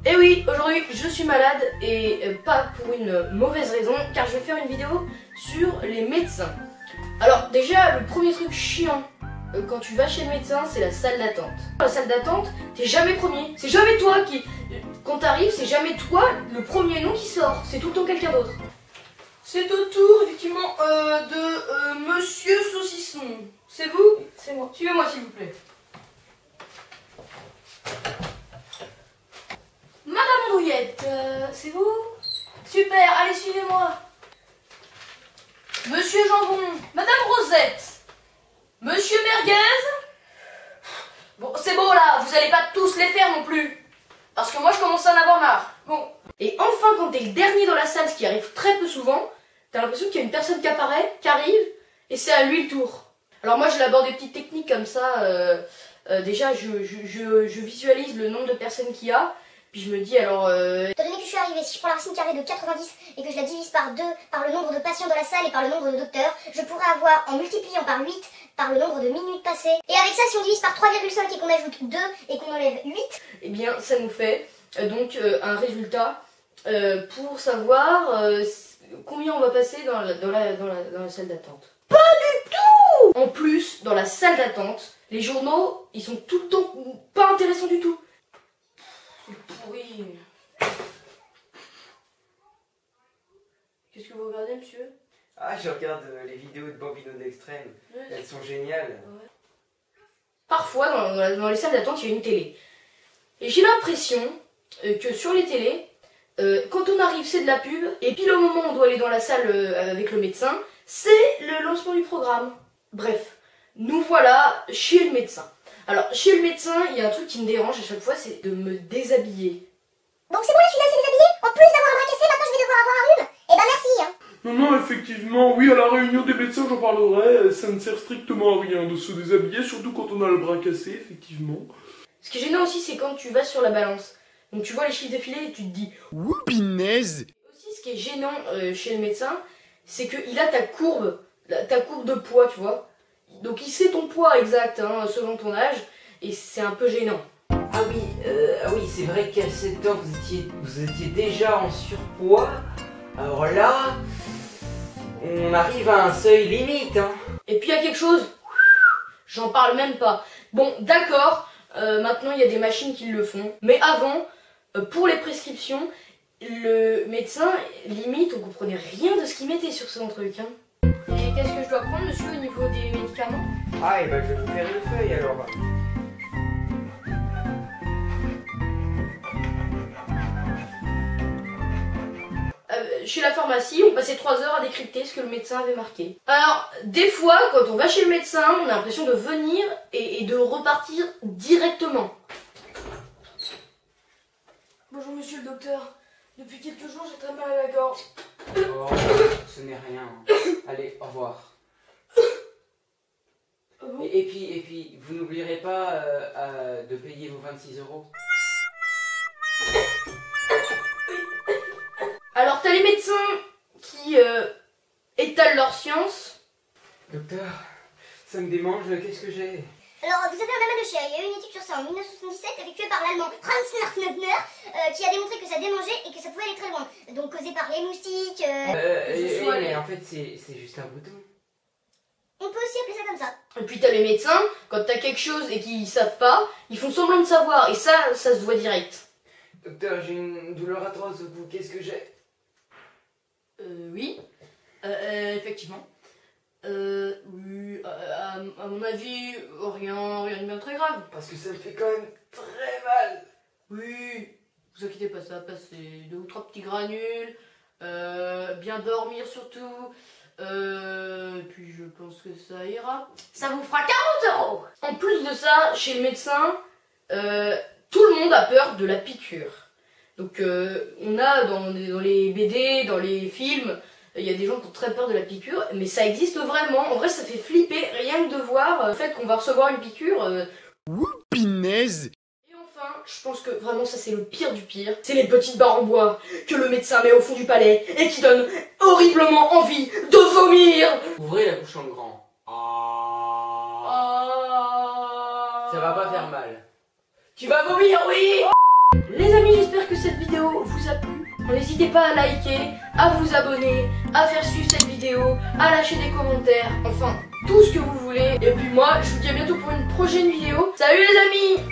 Et oui, aujourd'hui je suis malade et pas pour une mauvaise raison, car je vais faire une vidéo sur les médecins. Alors déjà, le premier truc chiant quand tu vas chez le médecin, c'est la salle d'attente. Dans la salle d'attente, t'es jamais premier, c'est jamais toi qui... Quand t'arrives, c'est jamais toi le premier nom qui sort, c'est tout le temps quelqu'un d'autre. C'est au tour, effectivement, de Monsieur Saucisson. C'est vous? C'est moi. Suivez-moi, s'il vous plaît. Madame Andouillette, c'est vous? Super, allez, suivez-moi. Monsieur Jambon, Madame Rosette, Monsieur Merguez. Bon, c'est bon là, vous allez pas tous les faire non plus. Parce que moi, je commence à en avoir marre. Bon. Et enfin, quand t'es le dernier dans la salle, ce qui arrive très peu souvent, t'as l'impression qu'il y a une personne qui apparaît, qui arrive, et c'est à lui le tour. Alors moi, je l'aborde des petites techniques comme ça. Déjà, je visualise le nombre de personnes qu'il y a. Puis je me dis alors... Étant donné que je suis arrivée, si je prends la racine carrée de 90 et que je la divise par 2 par le nombre de patients dans la salle et par le nombre de docteurs, je pourrais avoir, en multipliant par 8, par le nombre de minutes passées. Et avec ça, si on divise par 3,5 et qu'on ajoute 2 et qu'on enlève 8... Eh bien, ça nous fait donc un résultat pour savoir combien on va passer dans la salle d'attente. Pas du tout! En plus, dans la salle d'attente, les journaux, ils sont tout le temps pas intéressants du tout. C'est pourri. Qu'est-ce que vous regardez, monsieur? Ah, je regarde les vidéos de Bambino d'Extrême. Ouais. Elles sont géniales. Ouais. Parfois, dans les salles d'attente, il y a une télé. Et j'ai l'impression que sur les télés, quand on arrive, c'est de la pub. Et puis, le moment où on doit aller dans la salle avec le médecin, c'est le lancement du programme. Bref, nous voilà chez le médecin. Alors, chez le médecin, il y a un truc qui me dérange à chaque fois, c'est de me déshabiller. Donc c'est bon, là, je suis assez déshabillée. En plus d'avoir un bras cassé, maintenant je vais devoir avoir un rhume. Eh ben merci, hein. Non, effectivement, oui, à la réunion des médecins, j'en parlerai. Ça ne sert strictement à rien de se déshabiller, surtout quand on a le bras cassé, effectivement. Ce qui est gênant aussi, c'est quand tu vas sur la balance. Donc tu vois les chiffres défiler et tu te dis... Whoopinaise. Aussi, ce qui est gênant chez le médecin, c'est qu'il a ta courbe de poids, tu vois. Donc il sait ton poids exact, hein, selon ton âge, et c'est un peu gênant. Ah oui, c'est vrai qu'à 7 ans, vous étiez déjà en surpoids. Alors là, on arrive à un seuil limite, hein. Et puis il y a quelque chose, j'en parle même pas. Bon, d'accord, maintenant il y a des machines qui le font, mais avant, pour les prescriptions, le médecin, limite, on comprenait rien de ce qu'il mettait sur son truc, hein. Et qu'est-ce que je dois prendre, monsieur, au niveau des médicaments? Ah, et ben je vais vous faire une feuille alors. Chez la pharmacie, on passait 3 heures à décrypter ce que le médecin avait marqué. Alors, des fois, quand on va chez le médecin, on a l'impression de venir et de repartir directement. Bonjour monsieur le docteur, depuis quelques jours j'ai très mal à la gorge. Oh, ce n'est rien. Allez, au revoir. Et puis, vous n'oublierez pas de payer vos 26 €. Alors, t'as les médecins qui étalent leur science. Docteur, ça me démange, qu'est-ce que j'ai? Alors, vous avez un amas de chair. Il y a eu une étude sur ça en 1977 effectuée par l'allemand Franz Nerfner qui a démontré que ça démangeait et que ça pouvait aller très loin. Donc, causé par les moustiques... mais en fait, c'est juste un bouton. On peut aussi appeler ça comme ça. Et puis t'as les médecins, quand t'as quelque chose et qu'ils savent pas, ils font semblant de savoir, et ça se voit direct. Docteur, j'ai une douleur atroce au cou, qu'est-ce que j'ai? Oui, effectivement. Oui, à mon avis, rien de bien très grave. Parce que ça me fait quand même très mal. Oui, vous inquiétez pas, ça va passer. 2 ou 3 petits granules, bien dormir surtout. Puis je pense que ça ira. Ça vous fera 40 €. En plus de ça, chez le médecin, tout le monde a peur de la piqûre. Donc on a dans les BD, dans les films, il y a des gens qui ont très peur de la piqûre, mais ça existe vraiment. En vrai, ça fait flipper rien que de voir le fait qu'on va recevoir une piqûre. Whoopinaise. Et enfin, je pense que vraiment ça c'est le pire du pire. C'est les petites barres en bois que le médecin met au fond du palais et qui donnent horriblement envie de vomir. Ouvrez la bouche en grand. Ça va pas faire mal. Tu vas vomir, oui. Les amis, j'espère que cette vidéo vous a plu. N'hésitez pas à liker, à vous abonner, à faire suivre cette vidéo, à lâcher des commentaires, enfin tout ce que vous voulez. Et puis moi, je vous dis à bientôt pour une prochaine vidéo. Salut les amis!